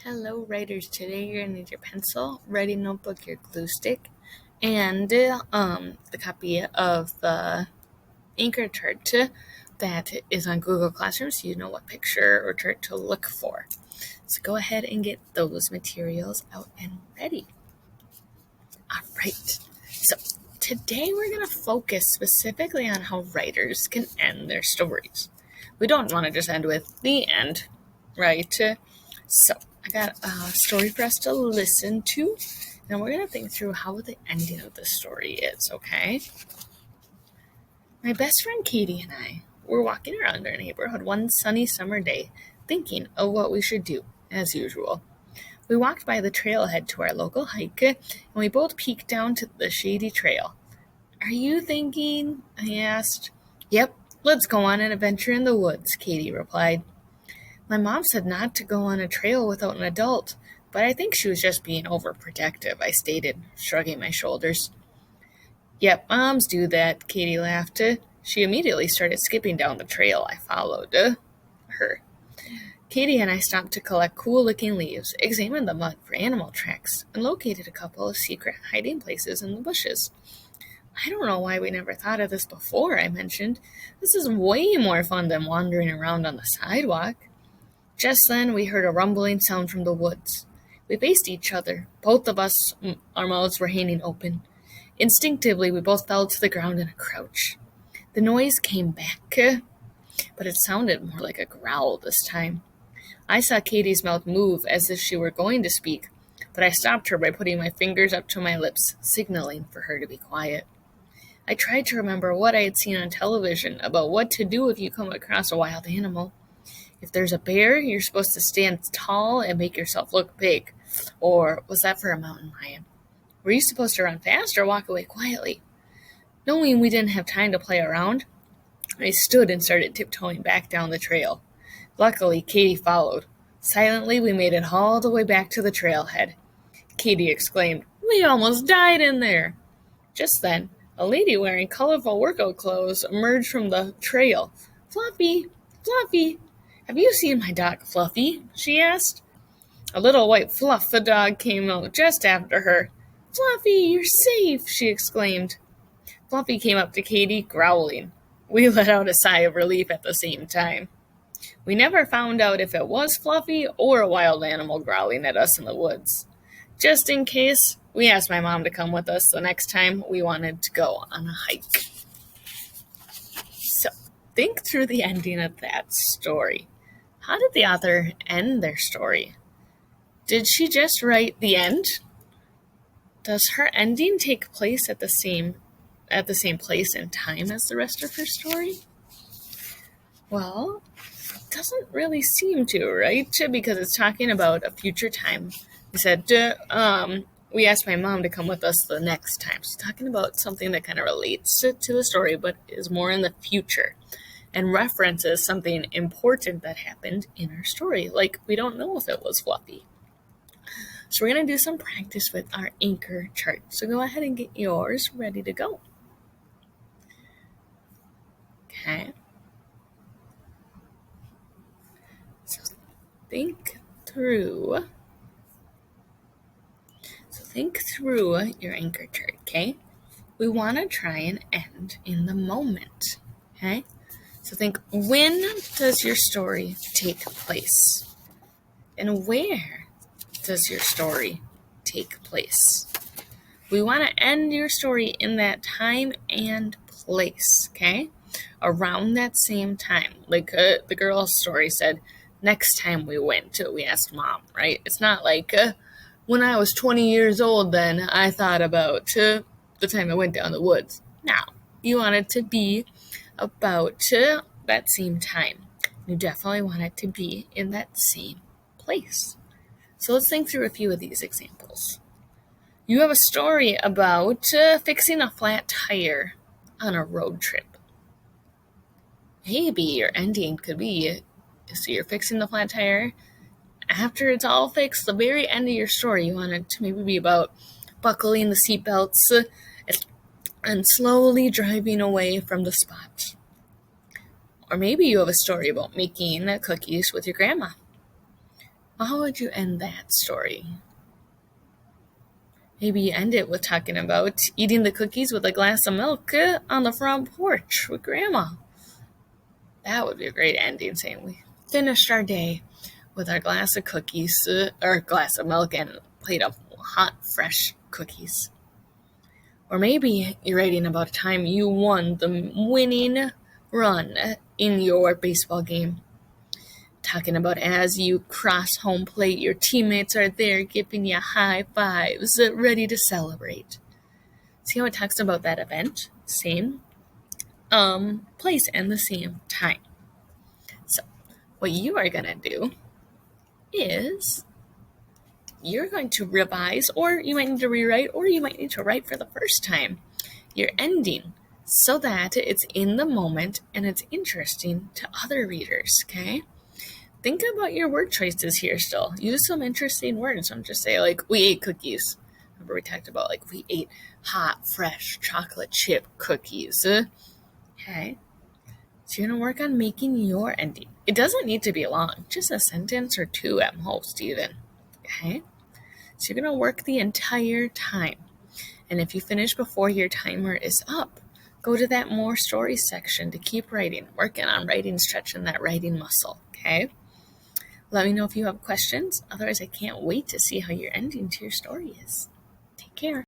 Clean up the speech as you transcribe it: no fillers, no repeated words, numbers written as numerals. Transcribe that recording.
Hello, writers. Today you're gonna need your pencil, writing notebook, your glue stick, and the copy of the anchor chart that is on Google Classroom, so you know what picture or chart to look for. So go ahead and get those materials out and ready. All right. So today we're gonna focus specifically on how writers can end their stories. We don't want to just end with the end, right? So I got a story for us to listen to, and we're going to think through how the ending of the story is, okay? My best friend Katie and I were walking around our neighborhood one sunny summer day, thinking of what we should do, as usual. We walked by the trailhead to our local hike, and we both peeked down to the shady trail. Are you thinking? I asked. Yep, let's go on an adventure in the woods, Katie replied. My mom said not to go on a trail without an adult, but I think she was just being overprotective, I stated, shrugging my shoulders. Yep, moms do that, Katie laughed. She immediately started skipping down the trail. I followed her. Katie and I stopped to collect cool-looking leaves, examined the mud for animal tracks, and located a couple of secret hiding places in the bushes. I don't know why we never thought of this before, I mentioned. This is way more fun than wandering around on the sidewalk. Just then, we heard a rumbling sound from the woods. We faced each other. Both of us, our mouths were hanging open. Instinctively, we both fell to the ground in a crouch. The noise came back, but it sounded more like a growl this time. I saw Katie's mouth move as if she were going to speak, but I stopped her by putting my fingers up to my lips, signaling for her to be quiet. I tried to remember what I had seen on television about what to do if you come across a wild animal. If there's a bear, you're supposed to stand tall and make yourself look big. Or was that for a mountain lion? Were you supposed to run fast or walk away quietly? Knowing we didn't have time to play around, I stood and started tiptoeing back down the trail. Luckily, Katie followed. Silently, we made it all the way back to the trailhead. Katie exclaimed, "We almost died in there!" Just then, a lady wearing colorful workout clothes emerged from the trail. "Fluffy! Fluffy! Have you seen my dog Fluffy?" she asked. A little white fluff the dog came out just after her. "Fluffy, you're safe!" she exclaimed. Fluffy came up to Katie, growling. We let out a sigh of relief at the same time. We never found out if it was Fluffy or a wild animal growling at us in the woods. Just in case, we asked my mom to come with us the next time we wanted to go on a hike. So, think through the ending of that story. How did the author end their story? Did she just write the end? Does her ending take place at the same place and time as the rest of her story? Well, it doesn't really seem to, right? Because it's talking about a future time. We said, we asked my mom to come with us the next time. She's talking about something that kind of relates to the story, but is more in the future and references something important that happened in our story. Like, we don't know if it was Fluffy. So we're going to do some practice with our anchor chart. So go ahead and get yours ready to go. Okay. So think through your anchor chart, okay? We want to try and end in the moment, okay? So think, when does your story take place? And where does your story take place? We want to end your story in that time and place, okay? Around that same time. Like the girl's story said, next time we went, we asked mom, right? It's not like, when I was 20 years old, then I thought about the time I went down the woods. No, you want it to be about that same time. You definitely want it to be in that same place. So let's think through a few of these examples. You have a story about fixing a flat tire on a road trip. Maybe your ending could be, so you're fixing the flat tire. After it's all fixed, the very end of your story, you want it to maybe be about buckling the seatbelts and slowly driving away from the spot. Or maybe you have a story about making cookies with your grandma. How would you end that story? Maybe you end it with talking about eating the cookies with a glass of milk on the front porch with Grandma. That would be a great ending, saying we finished our day with our glass of cookies, or glass of milk and a plate of hot, fresh cookies. Or maybe you're writing about a time you won the winning run in your baseball game. Talking about as you cross home plate, your teammates are there giving you high fives, ready to celebrate. See how it talks about that event? Same place and the same time. So, what you are going to do is you're going to revise, or you might need to rewrite, or you might need to write for the first time your ending so that it's in the moment and it's interesting to other readers, okay? Think about your word choices here still. Use some interesting words. Don't just say, like, we ate cookies. Remember we talked about, like, we ate hot, fresh chocolate chip cookies. Okay? So you're going to work on making your ending. It doesn't need to be long. Just a sentence or two at most, even. Okay? So you're going to work the entire time. And if you finish before your timer is up, go to that more stories section to keep writing. Working on writing, stretching that writing muscle. Okay? Let me know if you have questions. Otherwise, I can't wait to see how your ending to your story is. Take care.